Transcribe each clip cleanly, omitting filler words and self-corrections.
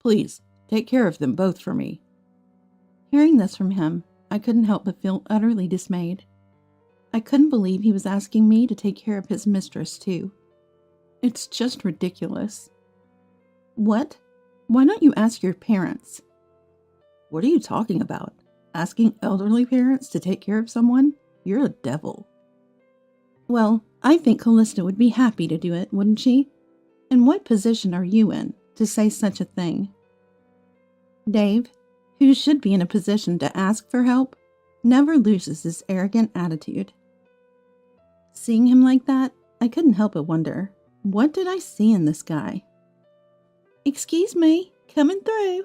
Please, take care of them both for me." Hearing this from him, I couldn't help but feel utterly dismayed. I couldn't believe he was asking me to take care of his mistress, too. It's just ridiculous. What? Why don't you ask your parents? What are you talking about? Asking elderly parents to take care of someone? You're a devil. Well, I think Callista would be happy to do it, wouldn't she? And what position are you in to say such a thing? Dave, who should be in a position to ask for help, never loses his arrogant attitude. Seeing him like that, I couldn't help but wonder, what did I see in this guy? "Excuse me, coming through."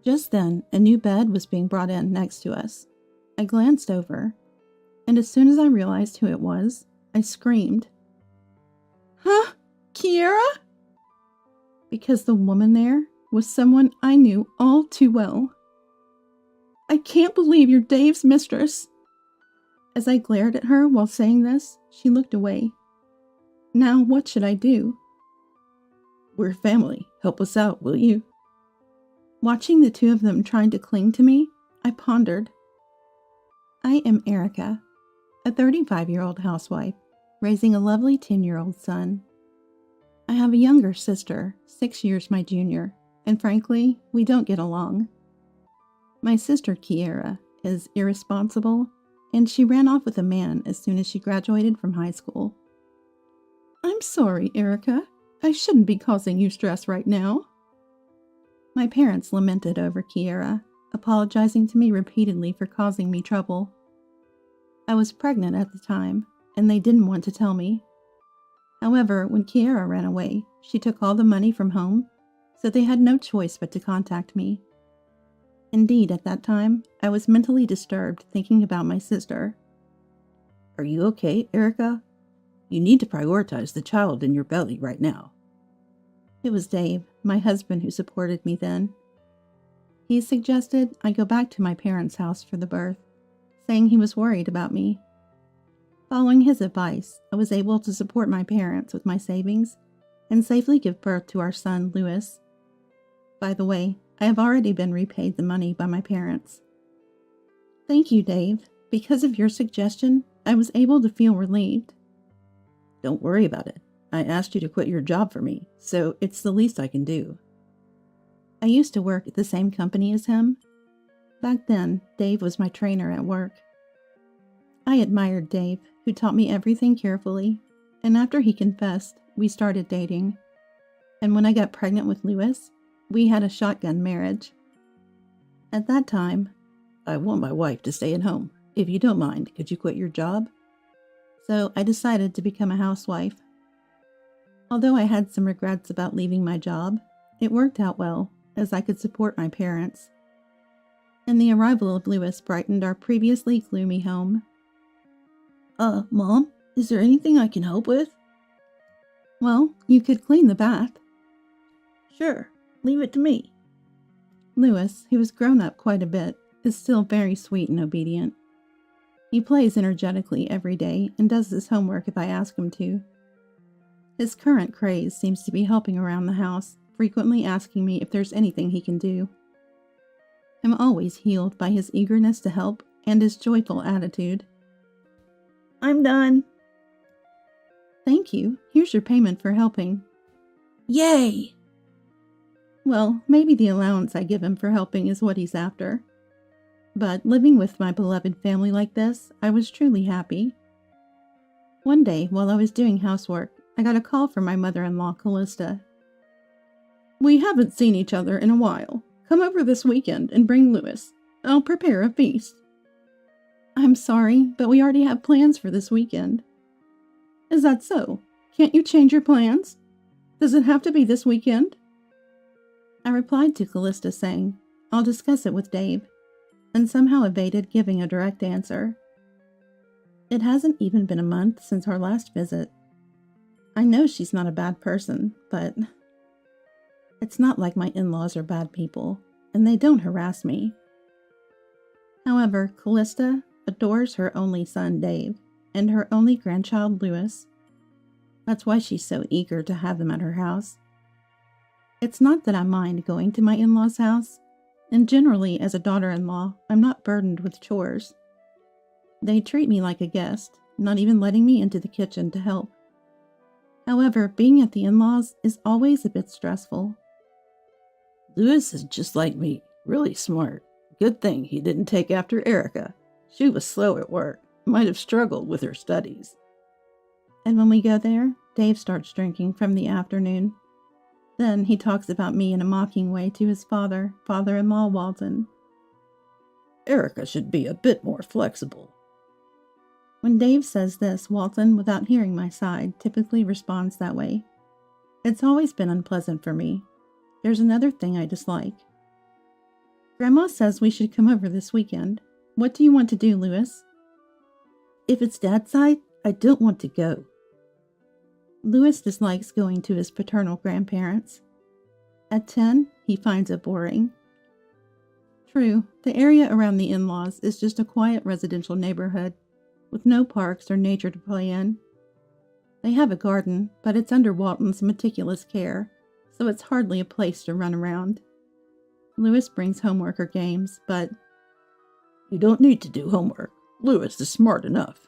Just then, a new bed was being brought in next to us. I glanced over, and as soon as I realized who it was, I screamed. "Huh? Kiera?" Because the woman there was someone I knew all too well. "I can't believe you're Dave's mistress." As I glared at her while saying this, she looked away. Now what should I do? "We're family. Help us out, will you?" Watching the two of them trying to cling to me, I pondered. I am Erica, a 35-year-old housewife, raising a lovely 10-year-old son. I have a younger sister, 6 years my junior, and frankly, we don't get along. My sister Kiera is irresponsible, and she ran off with a man as soon as she graduated from high school. "I'm sorry, Erica. I shouldn't be causing you stress right now." My parents lamented over Kiera, apologizing to me repeatedly for causing me trouble. I was pregnant at the time, and they didn't want to tell me. However, when Kiera ran away, she took all the money from home, so they had no choice but to contact me. Indeed, at that time, I was mentally disturbed thinking about my sister. "Are you okay, Erica? You need to prioritize the child in your belly right now." It was Dave, my husband, who supported me then. He suggested I go back to my parents' house for the birth, saying he was worried about me. Following his advice, I was able to support my parents with my savings and safely give birth to our son, Louis. By the way, I have already been repaid the money by my parents. Thank you, Dave. Because of your suggestion, I was able to feel relieved. "Don't worry about it. I asked you to quit your job for me, so it's the least I can do." I used to work at the same company as him. Back then, Dave was my trainer at work. I admired Dave, who taught me everything carefully, and after he confessed, we started dating. And when I got pregnant with Louis, we had a shotgun marriage. At that time, "I want my wife to stay at home. If you don't mind, could you quit your job?" So I decided to become a housewife. Although I had some regrets about leaving my job, it worked out well, as I could support my parents. And the arrival of Louis brightened our previously gloomy home. Mom, is there anything I can help with?" "Well, you could clean the bath." "Sure, leave it to me." Louis, who has grown up quite a bit, is still very sweet and obedient. He plays energetically every day and does his homework if I ask him to. His current craze seems to be helping around the house, frequently asking me if there's anything he can do. I'm always healed by his eagerness to help and his joyful attitude. "I'm done." "Thank you. Here's your payment for helping." "Yay!" Well, maybe the allowance I give him for helping is what he's after. But living with my beloved family like this, I was truly happy. One day, while I was doing housework, I got a call from my mother-in-law, Callista. "We haven't seen each other in a while. Come over this weekend and bring Louis. I'll prepare a feast." "I'm sorry, but we already have plans for this weekend." "Is that so? Can't you change your plans? Does it have to be this weekend?" I replied to Callista saying, "I'll discuss it with Dave," and somehow evaded giving a direct answer. It hasn't even been a month since our last visit. I know she's not a bad person, but it's not like my in-laws are bad people, and they don't harass me. However, Callista adores her only son, Dave, and her only grandchild, Louis. That's why she's so eager to have them at her house. It's not that I mind going to my in-laws' house, and generally, as a daughter-in-law, I'm not burdened with chores. They treat me like a guest, not even letting me into the kitchen to help. However, being at the in-laws is always a bit stressful. Louis is just like me, really smart. Good thing he didn't take after Erica. She was slow at work, might have struggled with her studies. And when we go there, Dave starts drinking from the afternoon. Then he talks about me in a mocking way to his father-in-law Walton. Erica should be a bit more flexible. When Dave says this, Walton, without hearing my side, typically responds that way. It's always been unpleasant for me. There's another thing I dislike. Grandma says we should come over this weekend. What do you want to do, Louis? If it's Dad's side, I don't want to go. Louis dislikes going to his paternal grandparents. At 10, he finds it boring. True, the area around the in-laws is just a quiet residential neighborhood, with no parks or nature to play in. They have a garden, but it's under Walton's meticulous care, so it's hardly a place to run around. Louis brings homework or games, but... You don't need to do homework. Louis is smart enough.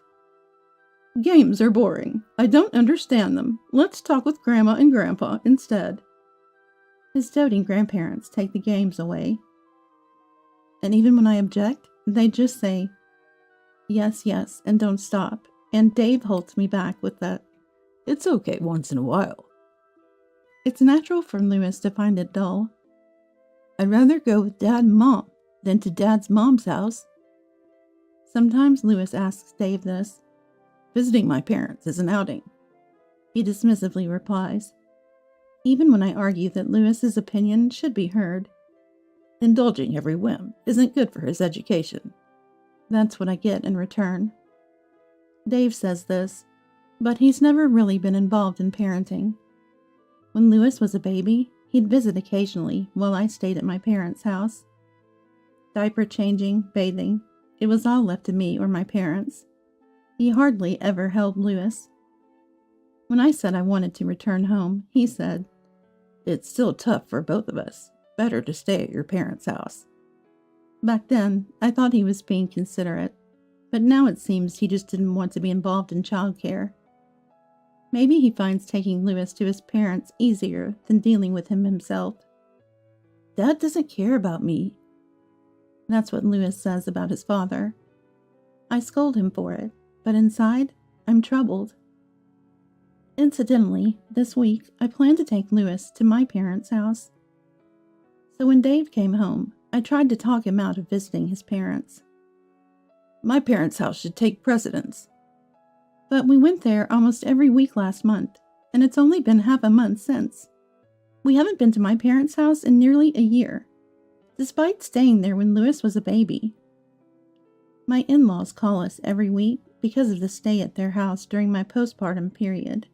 Games are boring. I don't understand them. Let's talk with Grandma and Grandpa instead. His doting grandparents take the games away. And even when I object, they just say, yes, yes, and don't stop. And Dave holds me back with that, it's okay once in a while. It's natural for Louis to find it dull. I'd rather go with Dad and Mom than to Dad's mom's house. Sometimes Louis asks Dave this. Visiting my parents is an outing. He dismissively replies, even when I argue that Louis's opinion should be heard. Indulging every whim isn't good for his education. That's what I get in return. Dave says this, but he's never really been involved in parenting. When Louis was a baby, he'd visit occasionally while I stayed at my parents' house. Diaper changing, bathing, it was all left to me or my parents. He hardly ever held Louis. When I said I wanted to return home, he said, it's still tough for both of us. Better to stay at your parents' house. Back then, I thought he was being considerate, but now it seems he just didn't want to be involved in childcare. Maybe he finds taking Louis to his parents easier than dealing with him himself. Dad doesn't care about me. That's what Louis says about his father. I scold him for it, but inside, I'm troubled. Incidentally, this week, I plan to take Louis to my parents' house. So when Dave came home, I tried to talk him out of visiting his parents. My parents' house should take precedence. But we went there almost every week last month, and it's only been half a month since. We haven't been to my parents' house in nearly a year, despite staying there when Louis was a baby. My in-laws call us every week because of the stay at their house during my postpartum period.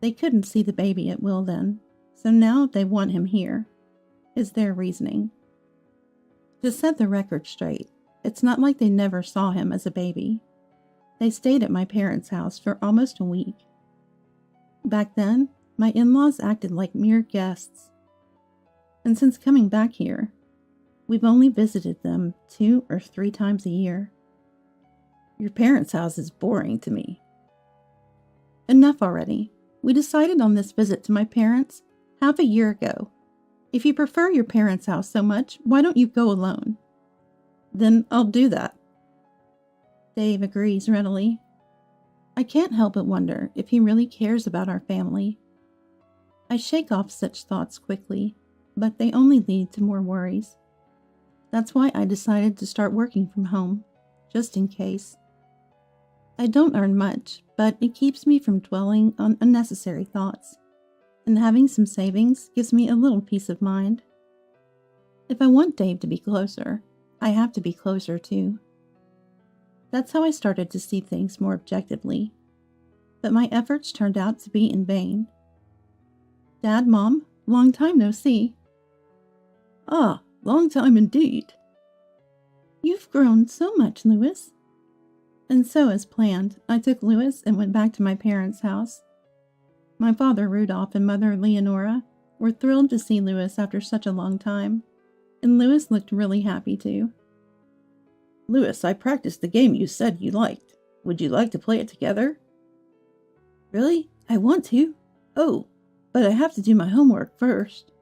They couldn't see the baby at will then, so now they want him here, is their reasoning. To set the record straight, it's not like they never saw him as a baby. They stayed at my parents' house for almost a week. Back then, my in-laws acted like mere guests. And since coming back here, we've only visited them 2 or 3 times a year. Your parents' house is boring to me. Enough already. We decided on this visit to my parents half a year ago. If you prefer your parents' house so much, why don't you go alone? Then I'll do that. Dave agrees readily. I can't help but wonder if he really cares about our family. I shake off such thoughts quickly, but they only lead to more worries. That's why I decided to start working from home, just in case. I don't earn much, but it keeps me from dwelling on unnecessary thoughts, and having some savings gives me a little peace of mind. If I want Dave to be closer, I have to be closer too. That's how I started to see things more objectively, but my efforts turned out to be in vain. Dad, Mom, long time no see. Ah, long time indeed. You've grown so much, Louis. And so, as planned, I took Louis and went back to my parents' house. My father, Rudolph, and mother, Leonora, were thrilled to see Lewis after such a long time, and Lewis looked really happy too. Lewis, I practiced the game you said you liked. Would you like to play it together? Really? I want to. Oh, but I have to do my homework first.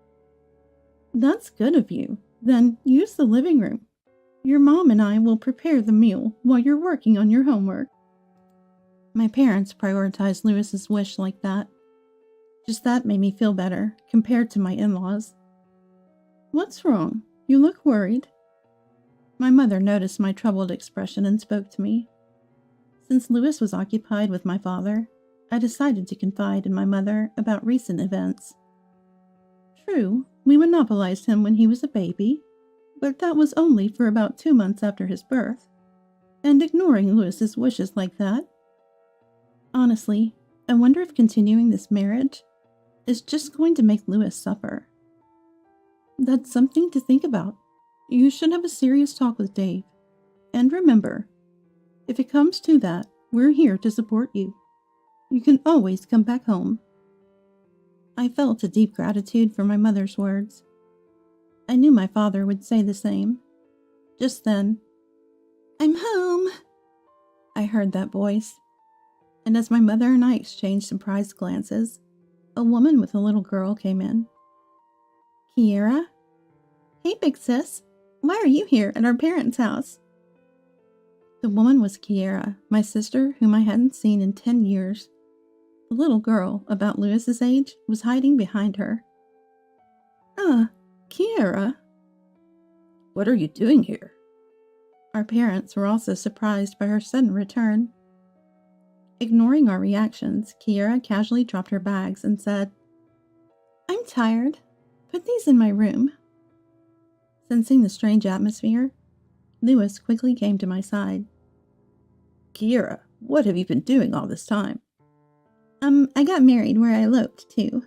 That's good of you. Then use the living room. Your mom and I will prepare the meal while you're working on your homework. My parents prioritized Lewis's wish like that. Just that made me feel better compared to my in-laws. What's wrong? You look worried. My mother noticed my troubled expression and spoke to me. Since Lewis was occupied with my father, I decided to confide in my mother about recent events. True, we monopolized him when he was a baby, but that was only for about 2 months after his birth. And ignoring Lewis's wishes like that? Honestly, I wonder if continuing this marriage is just going to make Lewis suffer. That's something to think about. You should have a serious talk with Dave. And remember, if it comes to that, we're here to support you. You can always come back home. I felt a deep gratitude for my mother's words. I knew my father would say the same. Just then, "I'm home," I heard that voice. And as my mother and I exchanged surprised glances, a woman with a little girl came in. "Kiera?" "Hey, big sis. Why are you here at our parents' house?" The woman was Kiera, my sister, whom I hadn't seen in 10 years. The little girl, about Lewis's age, was hiding behind her. Kiera. What are you doing here?" Our parents were also surprised by her sudden return. Ignoring our reactions, Kiera casually dropped her bags and said, "I'm tired. Put these in my room." Sensing the strange atmosphere, Lewis quickly came to my side. Kiera, what have you been doing all this time? I got married where I eloped, too.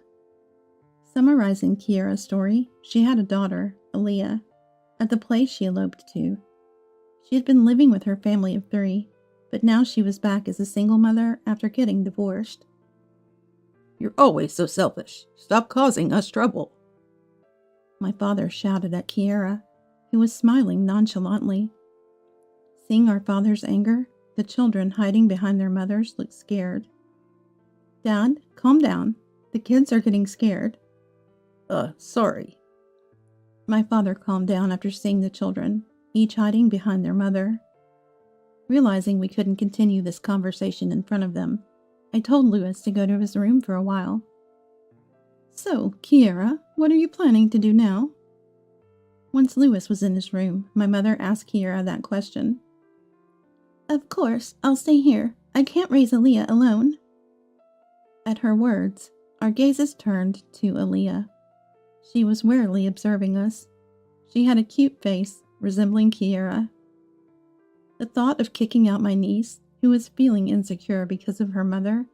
Summarizing Kiera's story, she had a daughter, Aaliyah, at the place she eloped to. She had been living with her family of 3, but now she was back as a single mother after getting divorced. You're always so selfish. Stop causing us trouble. My father shouted at Kiera, who was smiling nonchalantly. Seeing our father's anger, the children hiding behind their mothers looked scared. "Dad, calm down. The kids are getting scared." Sorry. My father calmed down after seeing the children, each hiding behind their mother. Realizing we couldn't continue this conversation in front of them, I told Lewis to go to his room for a while. "So, Kiera, what are you planning to do now?" Once Lewis was in his room, my mother asked Kiera that question. "Of course, I'll stay here. I can't raise Aaliyah alone." At her words, our gazes turned to Aaliyah. She was warily observing us. She had a cute face, resembling Kiera. The thought of kicking out my niece, who was feeling insecure because of her mother,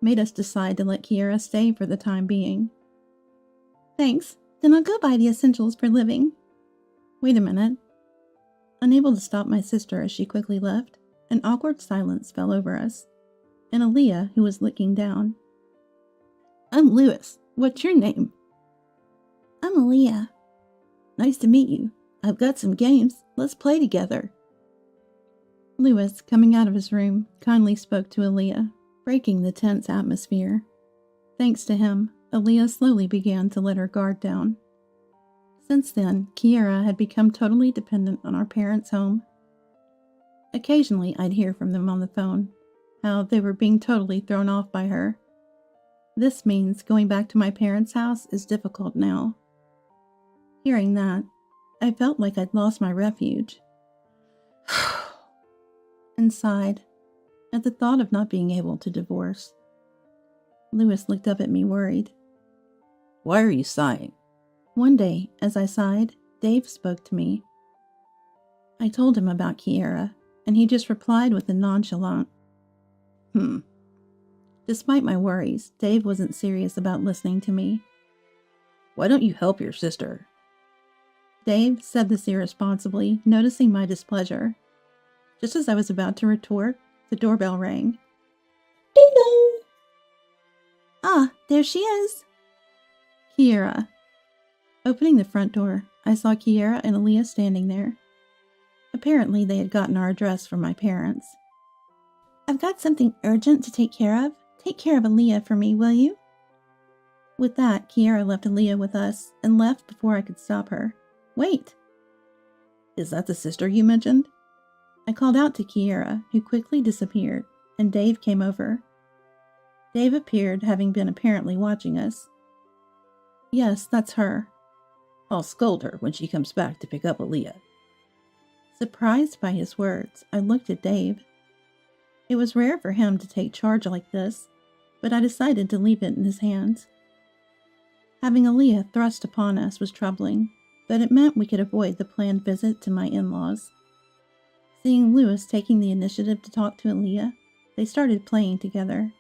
made us decide to let Kiera stay for the time being. "Thanks, then I'll go buy the essentials for living." "Wait a minute." Unable to stop my sister as she quickly left, an awkward silence fell over us, and Aaliyah, who was looking down. "I'm Lewis. What's your name?" "I'm Aaliyah." "Nice to meet you. I've got some games. Let's play together." Lewis, coming out of his room, kindly spoke to Aaliyah, breaking the tense atmosphere. Thanks to him, Aaliyah slowly began to let her guard down. Since then, Kiera had become totally dependent on our parents' home. Occasionally, I'd hear from them on the phone, how they were being totally thrown off by her. This means going back to my parents' house is difficult now. Hearing that, I felt like I'd lost my refuge. And sighed at the thought of not being able to divorce. Lewis looked up at me worried. "Why are you sighing?" One day, as I sighed, Dave spoke to me. I told him about Kiera, and he just replied with a nonchalant, Despite my worries, Dave wasn't serious about listening to me. "Why don't you help your sister?" Dave said this irresponsibly, noticing my displeasure. Just as I was about to retort, the doorbell rang. "Ding dong!" "Ah, there she is." Kiera. Opening the front door, I saw Kiera and Aaliyah standing there. Apparently, they had gotten our address from my parents. I've got something urgent to take care of. Take care of Aaliyah for me, will you? With that, Kiera left Aaliyah with us and left before I could stop her. Wait! Is that the sister you mentioned? I called out to Kiera, who quickly disappeared, and Dave came over. Dave appeared, having been apparently watching us. Yes, that's her. I'll scold her when she comes back to pick up Aaliyah. Surprised by his words, I looked at Dave. It was rare for him to take charge like this, but I decided to leave it in his hands. Having Aaliyah thrust upon us was troubling, but it meant we could avoid the planned visit to my in-laws. Seeing Lewis taking the initiative to talk to Aaliyah, they started playing together.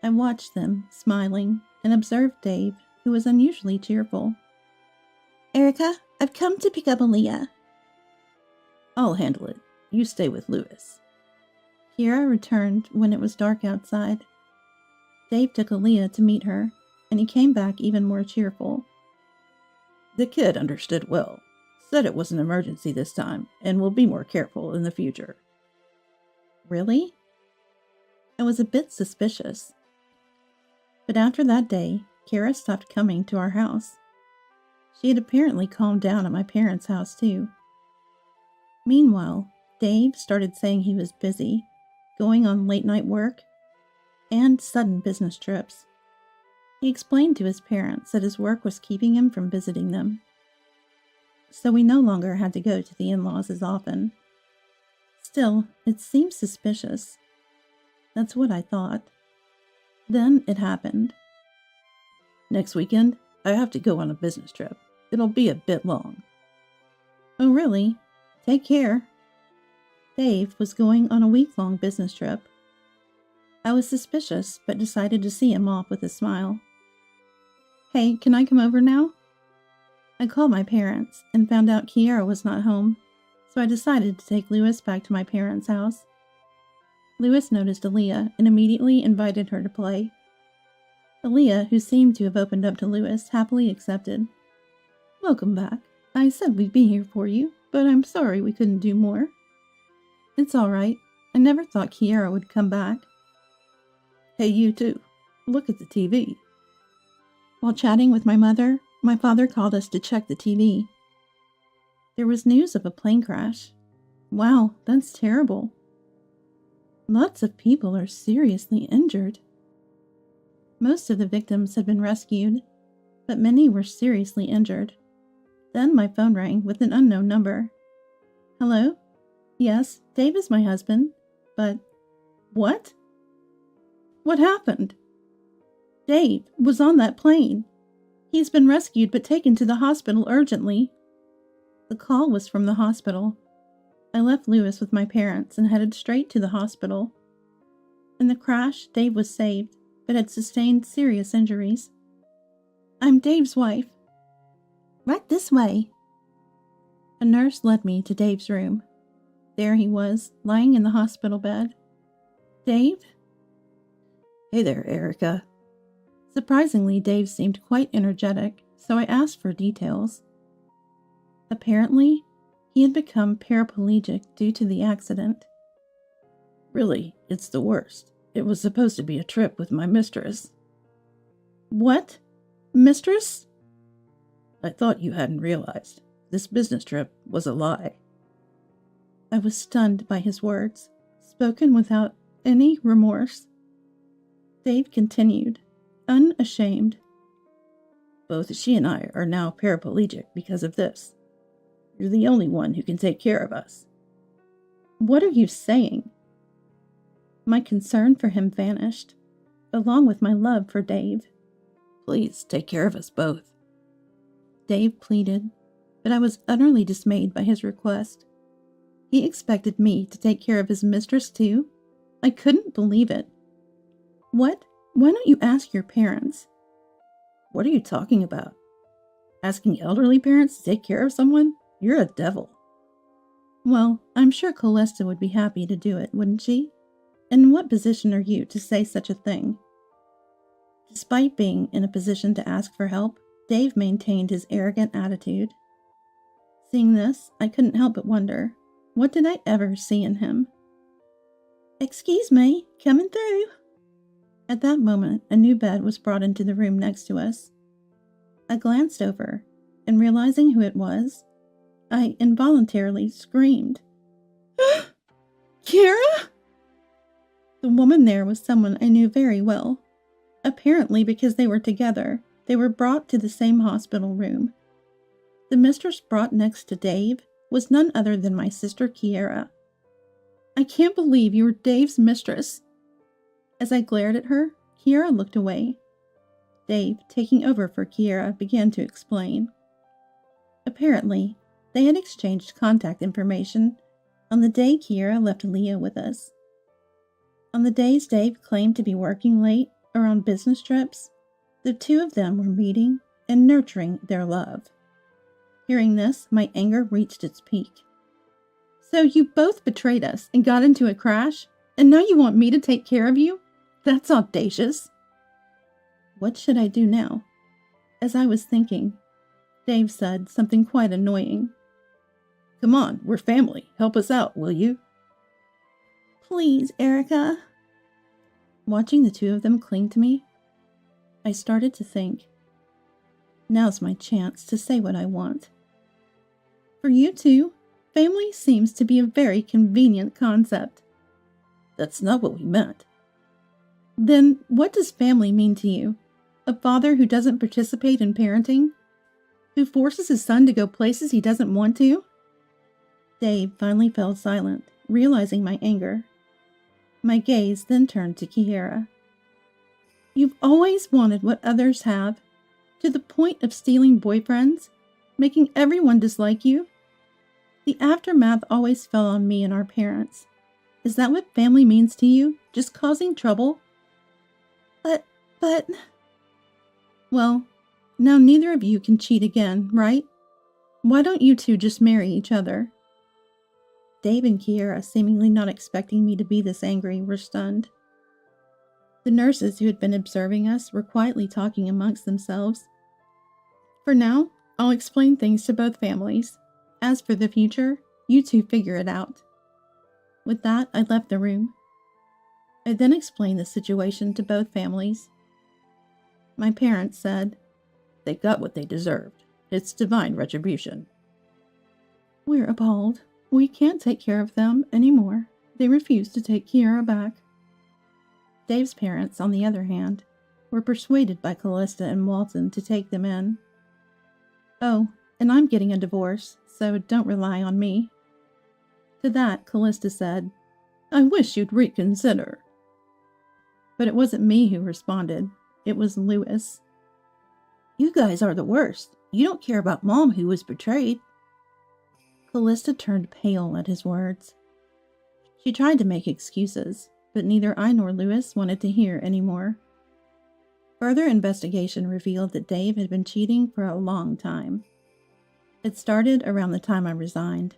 I watched them, smiling, and observed Dave, who was unusually cheerful. Erica, I've come to pick up Aaliyah. I'll handle it. You stay with Lewis. Kiera returned when it was dark outside. Dave took Aaliyah to meet her, and he came back even more cheerful. The kid understood well, said it was an emergency this time, and will be more careful in the future. Really? I was a bit suspicious. But after that day, Kiera stopped coming to our house. She had apparently calmed down at my parents' house, too. Meanwhile, Dave started saying he was busy, going on late-night work, and sudden business trips. He explained to his parents that his work was keeping him from visiting them. So we no longer had to go to the in-laws as often. Still, it seemed suspicious. That's what I thought. Then it happened. Next weekend, I have to go on a business trip. It'll be a bit long. Oh, really? Take care. Dave was going on a week-long business trip. I was suspicious, but decided to see him off with a smile. Hey, can I come over now? I called my parents and found out Kiera was not home, so I decided to take Lewis back to my parents' house. Lewis noticed Aaliyah and immediately invited her to play. Aaliyah, who seemed to have opened up to Lewis, happily accepted. Welcome back. I said we'd be here for you, but I'm sorry we couldn't do more. It's all right. I never thought Kiera would come back. Hey, you too. Look at the TV. While chatting with my mother, my father called us to check the TV. There was news of a plane crash. Wow, that's terrible. Lots of people are seriously injured. Most of the victims had been rescued, but many were seriously injured. Then my phone rang with an unknown number. Hello? Yes, Dave is my husband, but... What? What happened? Dave was on that plane. He's been rescued but taken to the hospital urgently. The call was from the hospital. I left Lewis with my parents and headed straight to the hospital. In the crash, Dave was saved, but had sustained serious injuries. I'm Dave's wife. Right this way. A nurse led me to Dave's room. There he was, lying in the hospital bed. Dave? Hey there, Erica. Surprisingly, Dave seemed quite energetic, so I asked for details. Apparently, he had become paraplegic due to the accident. Really, it's the worst. It was supposed to be a trip with my mistress. What? Mistress? I thought you hadn't realized. This business trip was a lie. I was stunned by his words, spoken without any remorse. Dave continued, unashamed. Both she and I are now paraplegic because of this. You're the only one who can take care of us. What are you saying? My concern for him vanished, along with my love for Dave. Please take care of us both. Dave pleaded, but I was utterly dismayed by his request. He expected me to take care of his mistress too? I couldn't believe it. What? Why don't you ask your parents? What are you talking about? Asking elderly parents to take care of someone? You're a devil. Well, I'm sure Colesta would be happy to do it, wouldn't she? And in what position are you to say such a thing? Despite being in a position to ask for help, Dave maintained his arrogant attitude. Seeing this, I couldn't help but wonder, what did I ever see in him? "Excuse me, coming through." At that moment, a new bed was brought into the room next to us. I glanced over, and realizing who it was, I involuntarily screamed. "Kira?" The woman there was someone I knew very well. Apparently, because they were together, they were brought to the same hospital room. The mistress brought next to Dave was none other than my sister Kiera. "I can't believe you were Dave's mistress." As I glared at her, Kiera looked away. Dave, taking over for Kiera, began to explain. Apparently, they had exchanged contact information on the day Kiera left Leah with us. On the days Dave claimed to be working late or on business trips, the two of them were meeting and nurturing their love. Hearing this, my anger reached its peak. "So you both betrayed us and got into a crash, and now you want me to take care of you? That's audacious." What should I do now? As I was thinking, Dave said something quite annoying. "Come on, we're family. Help us out, will you?" "Please, Erica." Watching the two of them cling to me, I started to think, now's my chance to say what I want. For you two, family seems to be a very convenient concept. "That's not what we meant." Then what does family mean to you? A father who doesn't participate in parenting? Who forces his son to go places he doesn't want to? Dave finally fell silent, realizing my anger. My gaze then turned to Kiera. "You've always wanted what others have, to the point of stealing boyfriends, making everyone dislike you. The aftermath always fell on me and our parents. Is that what family means to you? Just causing trouble?" But... Well, now neither of you can cheat again, right? Why don't you two just marry each other? Dave and Kiera, seemingly not expecting me to be this angry, were stunned. The nurses who had been observing us were quietly talking amongst themselves. For now, I'll explain things to both families. As for the future, you two figure it out. With that, I left the room. I then explained the situation to both families. My parents said, "They got what they deserved. It's divine retribution." "We're appalled. We can't take care of them anymore. They refuse to take Kiera back." Dave's parents, on the other hand, were persuaded by Callista and Walton to take them in. "Oh, and I'm getting a divorce, so don't rely on me." To that, Callista said, "I wish you'd reconsider." But it wasn't me who responded. It was Lewis. "You guys are the worst. You don't care about Mom, who was betrayed." Callista turned pale at his words. She tried to make excuses, but neither I nor Lewis wanted to hear any more. Further investigation revealed that Dave had been cheating for a long time. It started around the time I resigned.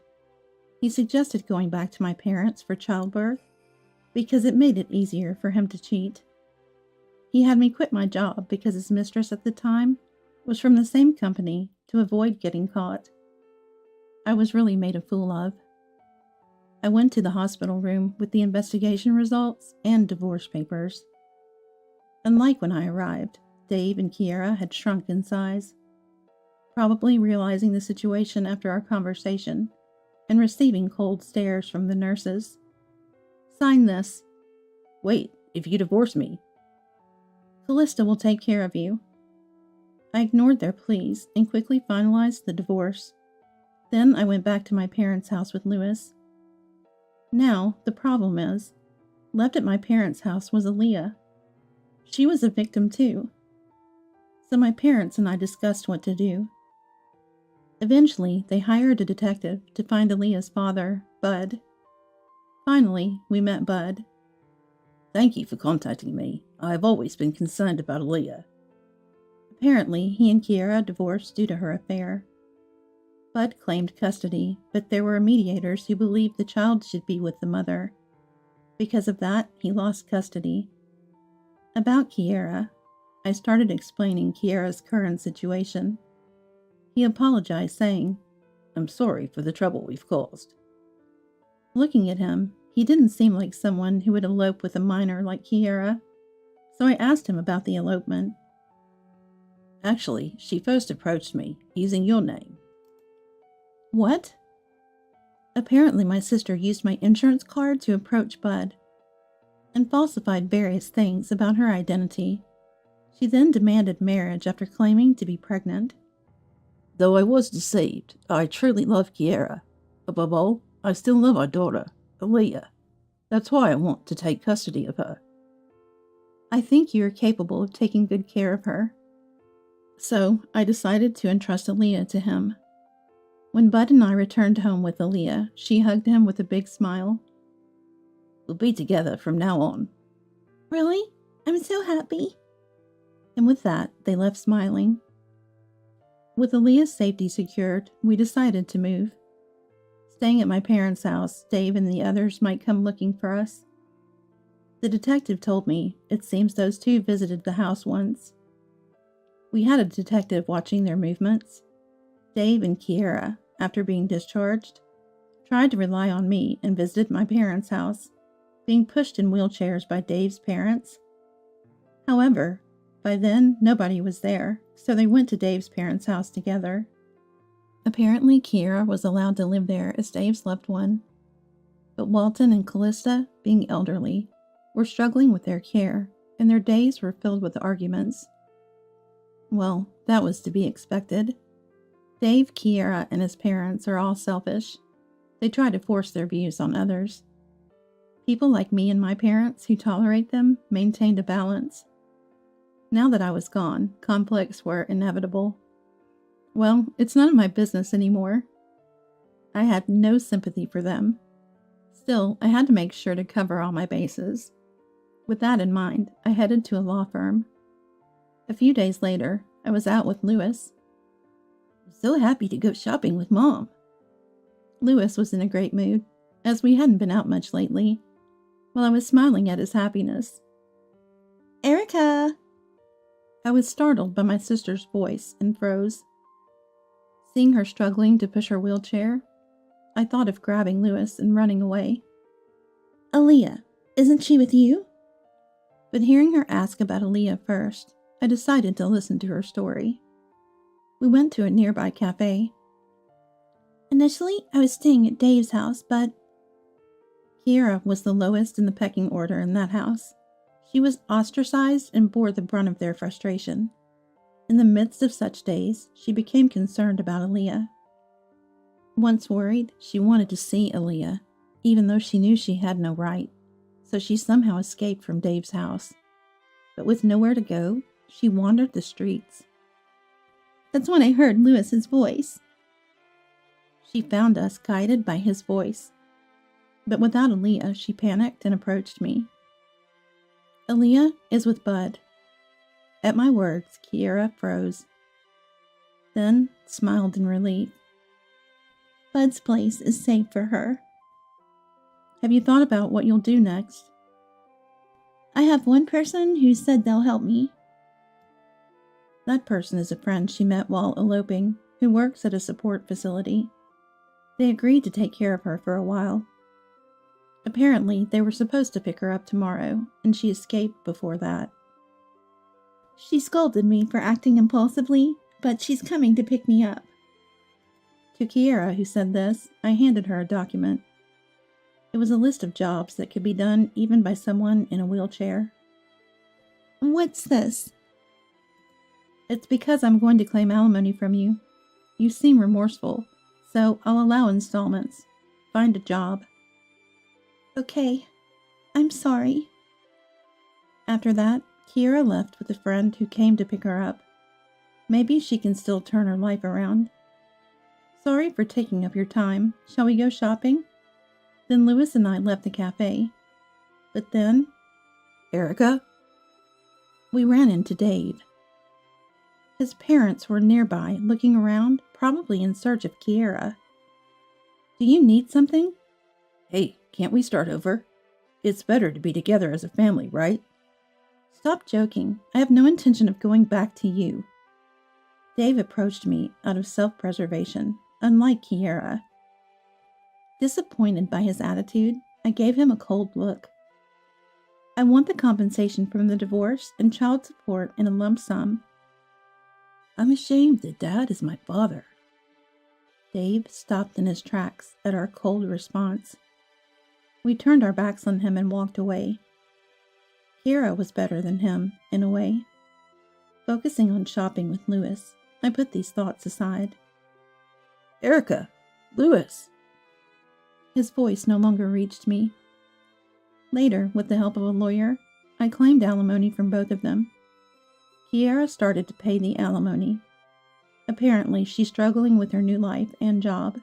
He suggested going back to my parents for childbirth because it made it easier for him to cheat. He had me quit my job because his mistress at the time was from the same company to avoid getting caught. I was really made a fool of. I went to the hospital room with the investigation results and divorce papers. Unlike when I arrived, Dave and Kiera had shrunk in size, probably realizing the situation after our conversation and receiving cold stares from the nurses. "Sign this." "Wait, if you divorce me..." "Callista will take care of you." I ignored their pleas and quickly finalized the divorce. Then I went back to my parents' house with Lewis. Now, the problem is, left at my parents' house was Aaliyah. She was a victim too. So my parents and I discussed what to do. Eventually, they hired a detective to find Aaliyah's father, Bud. Finally, we met Bud. "Thank you for contacting me. I've always been concerned about Aaliyah." Apparently, he and Kiera divorced due to her affair. Bud claimed custody, but there were mediators who believed the child should be with the mother. Because of that, he lost custody. About Kiera, I started explaining Kiera's current situation. He apologized, saying, "I'm sorry for the trouble we've caused." Looking at him, he didn't seem like someone who would elope with a minor like Kiera, so I asked him about the elopement. "Actually, she first approached me, using your name." What? Apparently my sister used my insurance card to approach Bud and falsified various things about her identity. She then demanded marriage after claiming to be pregnant. "Though I was deceived, I truly love Kiera. Above all, I still love our daughter, Aaliyah. That's why I want to take custody of her." I think you are capable of taking good care of her. So I decided to entrust Aaliyah to him. When Bud and I returned home with Aaliyah, she hugged him with a big smile. "We'll be together from now on." Really? I'm so happy. And with that, they left smiling. With Aaliyah's safety secured, we decided to move. Staying at my parents' house, Dave and the others might come looking for us. The detective told me it seems those two visited the house once. We had a detective watching their movements. Dave and Kiera, after being discharged, tried to rely on me and visited my parents' house, being pushed in wheelchairs by Dave's parents. However, by then nobody was there, so they went to Dave's parents' house together. Apparently, Kiera was allowed to live there as Dave's loved one, but Walton and Callista, being elderly, were struggling with their care, and their days were filled with arguments. Well, that was to be expected. Dave, Kiera, and his parents are all selfish. They try to force their views on others. People like me and my parents who tolerate them maintained a balance. Now that I was gone, conflicts were inevitable. Well, it's none of my business anymore. I had no sympathy for them. Still, I had to make sure to cover all my bases. With that in mind, I headed to a law firm. A few days later, I was out with Lewis. "I'm so happy to go shopping with Mom." Lewis was in a great mood, as we hadn't been out much lately, while I was smiling at his happiness. "Erica!" I was startled by my sister's voice and froze. Seeing her struggling to push her wheelchair, I thought of grabbing Lewis and running away. "Aaliyah, isn't she with you?" But hearing her ask about Aaliyah first, I decided to listen to her story. We went to a nearby cafe. "Initially, I was staying at Dave's house, but..." Kiera was the lowest in the pecking order in that house. She was ostracized and bore the brunt of their frustration. In the midst of such days, she became concerned about Aaliyah. Once worried, she wanted to see Aaliyah, even though she knew she had no right, so she somehow escaped from Dave's house. But with nowhere to go, she wandered the streets. That's when I heard Lewis's voice. She found us guided by his voice. But without Aaliyah, she panicked and approached me. "Aaliyah is with Bud." At my words, Kiera froze, then smiled in relief. "Bud's place is safe for her." "Have you thought about what you'll do next?" "I have one person who said they'll help me." That person is a friend she met while eloping, who works at a support facility. They agreed to take care of her for a while. Apparently, they were supposed to pick her up tomorrow, and she escaped before that. "She scolded me for acting impulsively, but she's coming to pick me up." To Kiera, who said this, I handed her a document. It was a list of jobs that could be done even by someone in a wheelchair. "What's this?" "It's because I'm going to claim alimony from you. You seem remorseful, so I'll allow installments. Find a job." "Okay. I'm sorry." After that, Kiera left with a friend who came to pick her up. Maybe she can still turn her life around. "Sorry for taking up your time. Shall we go shopping?" Then Lewis and I left the cafe. But then, "Erica?" we ran into Dave. His parents were nearby, looking around, probably in search of Kiera. "Do you need something?" "Hey, can't we start over? It's better to be together as a family, right?" Stop joking. I have no intention of going back to you. Dave approached me out of self-preservation, unlike Kiera. Disappointed by his attitude, I gave him a cold look. I want the compensation from the divorce and child support in a lump sum. I'm ashamed that Dad is my father. Dave stopped in his tracks at our cold response. We turned our backs on him and walked away. Kiera was better than him, in a way. Focusing on shopping with Lewis, I put these thoughts aside. Erica! Lewis! His voice no longer reached me. Later, with the help of a lawyer, I claimed alimony from both of them. Kiera started to pay the alimony. Apparently, she's struggling with her new life and job.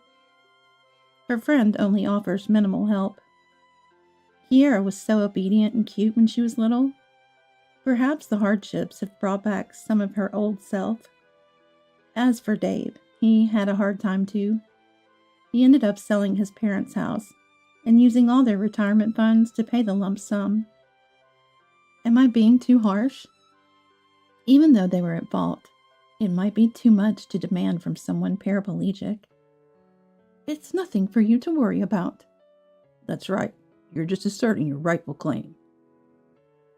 Her friend only offers minimal help. Kiera was so obedient and cute when she was little. Perhaps the hardships have brought back some of her old self. As for Dave, he had a hard time too. He ended up selling his parents' house and using all their retirement funds to pay the lump sum. Am I being too harsh? Even though they were at fault, it might be too much to demand from someone paraplegic. It's nothing for you to worry about. That's right. You're just asserting your rightful claim.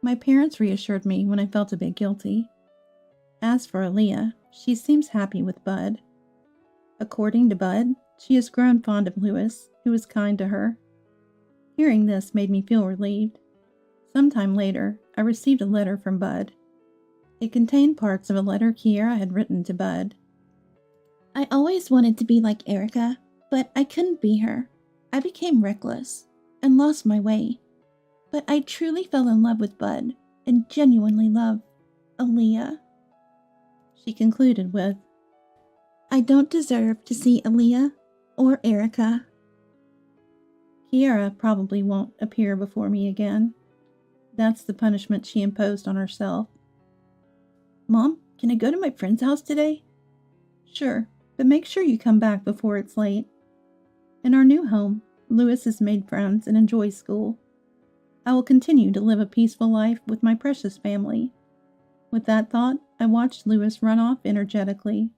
My parents reassured me when I felt a bit guilty. As for Aaliyah, she seems happy with Bud. According to Bud, she has grown fond of Lewis, who is kind to her. Hearing this made me feel relieved. Sometime later, I received a letter from Bud. It contained parts of a letter Kiera had written to Bud. I always wanted to be like Erica, but I couldn't be her. I became reckless and lost my way. But I truly fell in love with Bud and genuinely love Aaliyah. She concluded with, I don't deserve to see Aaliyah or Erica. Kiera probably won't appear before me again. That's the punishment she imposed on herself. Mom, can I go to my friend's house today? Sure, but make sure you come back before it's late. In our new home, Lewis has made friends and enjoys school. I will continue to live a peaceful life with my precious family. With that thought, I watched Lewis run off energetically.